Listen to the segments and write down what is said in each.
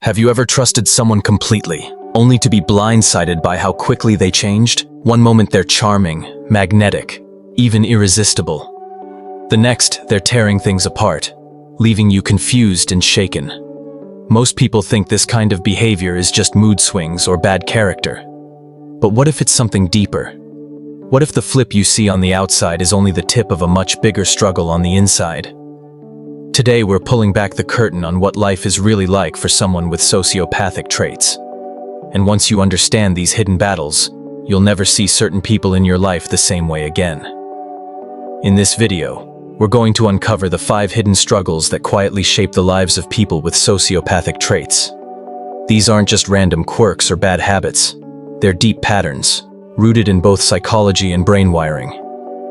Have you ever trusted someone completely, only to be blindsided by how quickly they changed? One moment they're charming, magnetic, even irresistible. The next, they're tearing things apart, leaving you confused and shaken. Most people think this kind of behavior is just mood swings or bad character. But what if it's something deeper? What if the flip you see on the outside is only the tip of a much bigger struggle on the inside? Today we're pulling back the curtain on what life is really like for someone with sociopathic traits. And once you understand these hidden battles, you'll never see certain people in your life the same way again. In this video, we're going to uncover the 5 hidden struggles that quietly shape the lives of people with sociopathic traits. These aren't just random quirks or bad habits. They're deep patterns, rooted in both psychology and brain wiring.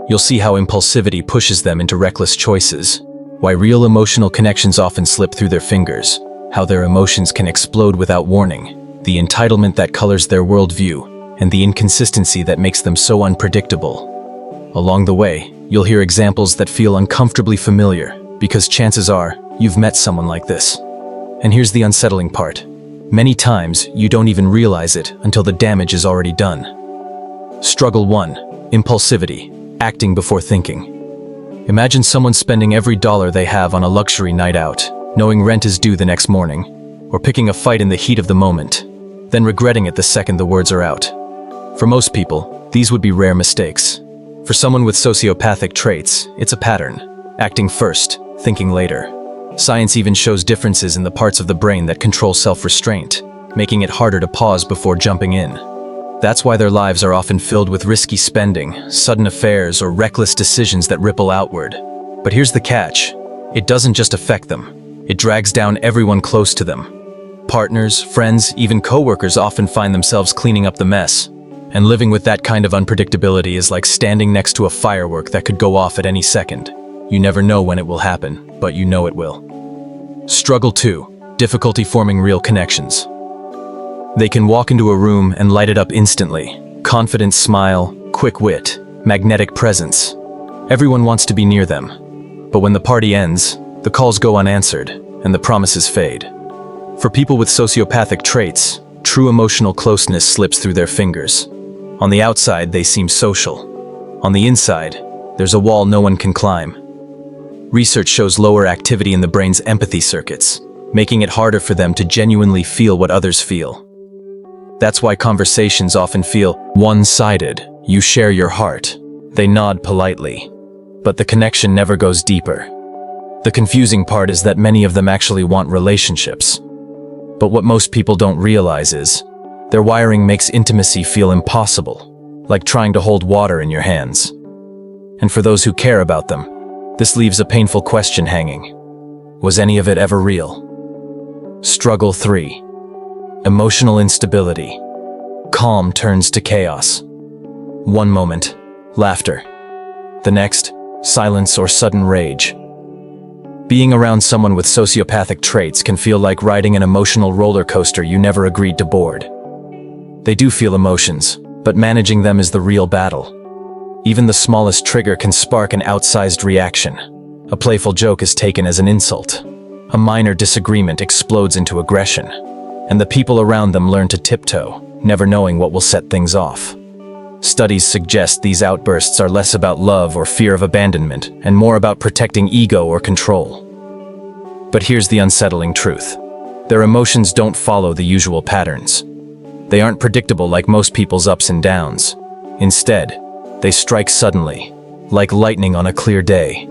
You'll see how impulsivity pushes them into reckless choices, why real emotional connections often slip through their fingers, how their emotions can explode without warning, the entitlement that colors their worldview, and the inconsistency that makes them so unpredictable. Along the way, you'll hear examples that feel uncomfortably familiar, because chances are, you've met someone like this. And here's the unsettling part. Many times, you don't even realize it until the damage is already done. Struggle 1. Impulsivity, acting before thinking. Imagine someone spending every dollar they have on a luxury night out, knowing rent is due the next morning, or picking a fight in the heat of the moment, then regretting it the second the words are out. For most people, these would be rare mistakes. For someone with sociopathic traits, it's a pattern, acting first, thinking later. Science even shows differences in the parts of the brain that control self-restraint, making it harder to pause before jumping in. That's why their lives are often filled with risky spending, sudden affairs, or reckless decisions that ripple outward. But here's the catch. It doesn't just affect them. It drags down everyone close to them. Partners, friends, even coworkers often find themselves cleaning up the mess. And living with that kind of unpredictability is like standing next to a firework that could go off at any second. You never know when it will happen, but you know it will. Struggle 2. Difficulty forming real connections. They can walk into a room and light it up instantly. Confident smile, quick wit, magnetic presence. Everyone wants to be near them. But when the party ends, the calls go unanswered, and the promises fade. For people with sociopathic traits, true emotional closeness slips through their fingers. On the outside, they seem social. On the inside, there's a wall no one can climb. Research shows lower activity in the brain's empathy circuits, making it harder for them to genuinely feel what others feel. That's why conversations often feel one-sided. You share your heart. They nod politely. But the connection never goes deeper. The confusing part is that many of them actually want relationships. But what most people don't realize is, their wiring makes intimacy feel impossible, like trying to hold water in your hands. And for those who care about them, this leaves a painful question hanging. Was any of it ever real? Struggle 3. Emotional instability. Calm turns to chaos. One moment, laughter. The next, silence or sudden rage. Being around someone with sociopathic traits can feel like riding an emotional roller coaster you never agreed to board. They do feel emotions, but managing them is the real battle. Even the smallest trigger can spark an outsized reaction. A playful joke is taken as an insult. A minor disagreement explodes into aggression. And the people around them learn to tiptoe, never knowing what will set things off. Studies suggest these outbursts are less about love or fear of abandonment, and more about protecting ego or control. But here's the unsettling truth. Their emotions don't follow the usual patterns. They aren't predictable like most people's ups and downs. Instead, they strike suddenly, like lightning on a clear day.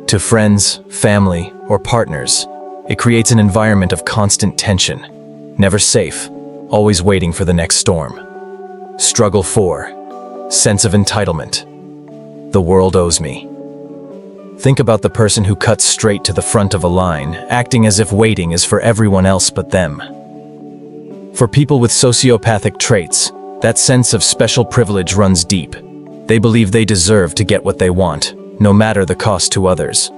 To friends, family, or partners, it creates an environment of constant tension. Never safe, always waiting for the next storm. Struggle 4. Sense of entitlement. The world owes me. Think about the person who cuts straight to the front of a line, acting as if waiting is for everyone else but them. For people with sociopathic traits, that sense of special privilege runs deep. They believe they deserve to get what they want, no matter the cost to others.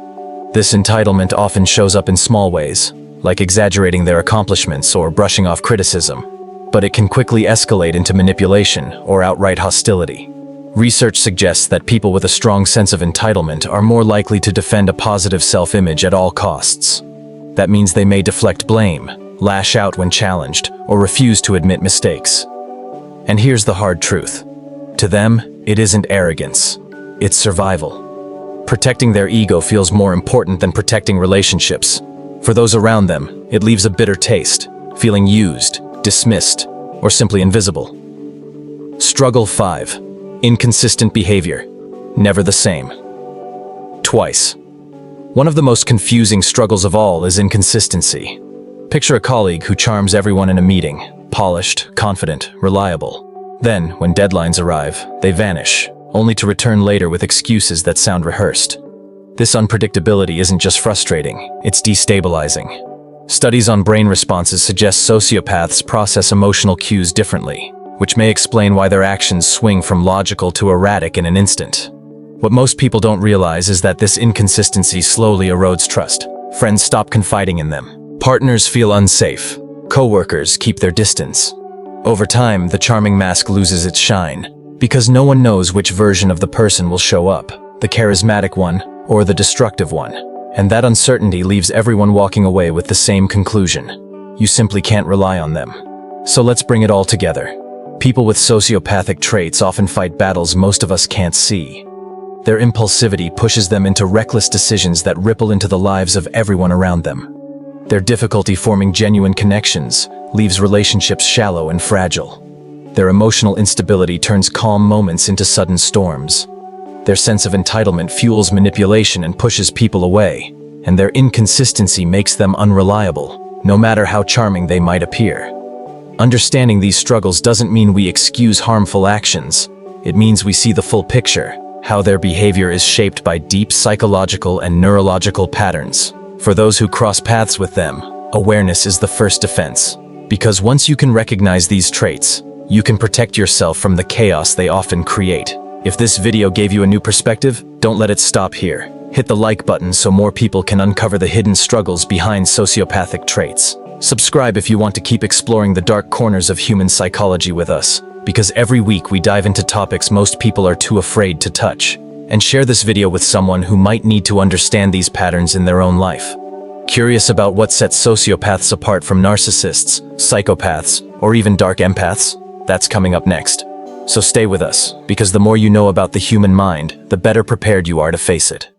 This entitlement often shows up in small ways, like exaggerating their accomplishments or brushing off criticism, but it can quickly escalate into manipulation or outright hostility. Research suggests that people with a strong sense of entitlement are more likely to defend a positive self-image at all costs. That means they may deflect blame, lash out when challenged, or refuse to admit mistakes. And here's the hard truth. To them, it isn't arrogance. It's survival. Protecting their ego feels more important than protecting relationships. For those around them, it leaves a bitter taste, feeling used, dismissed, or simply invisible. Struggle 5. Inconsistent behavior. Never the same. Twice. One of the most confusing struggles of all is inconsistency. Picture a colleague who charms everyone in a meeting, polished, confident, reliable. Then, when deadlines arrive, they vanish, only to return later with excuses that sound rehearsed. This unpredictability isn't just frustrating, it's destabilizing. Studies on brain responses suggest sociopaths process emotional cues differently, which may explain why their actions swing from logical to erratic in an instant. What most people don't realize is that this inconsistency slowly erodes trust. Friends stop confiding in them. Partners feel unsafe. Coworkers keep their distance. Over time, the charming mask loses its shine, because no one knows which version of the person will show up, the charismatic one or the destructive one. And that uncertainty leaves everyone walking away with the same conclusion. You simply can't rely on them. So let's bring it all together. People with sociopathic traits often fight battles most of us can't see. Their impulsivity pushes them into reckless decisions that ripple into the lives of everyone around them. Their difficulty forming genuine connections leaves relationships shallow and fragile. Their emotional instability turns calm moments into sudden storms. Their sense of entitlement fuels manipulation and pushes people away, and their inconsistency makes them unreliable, no matter how charming they might appear. Understanding these struggles doesn't mean we excuse harmful actions. It means we see the full picture, how their behavior is shaped by deep psychological and neurological patterns. For those who cross paths with them, awareness is the first defense. Because once you can recognize these traits, you can protect yourself from the chaos they often create. If this video gave you a new perspective, don't let it stop here. Hit the like button so more people can uncover the hidden struggles behind sociopathic traits. Subscribe if you want to keep exploring the dark corners of human psychology with us, because every week we dive into topics most people are too afraid to touch. And share this video with someone who might need to understand these patterns in their own life. Curious about what sets sociopaths apart from narcissists, psychopaths, or even dark empaths? That's coming up next. So stay with us, because the more you know about the human mind, the better prepared you are to face it.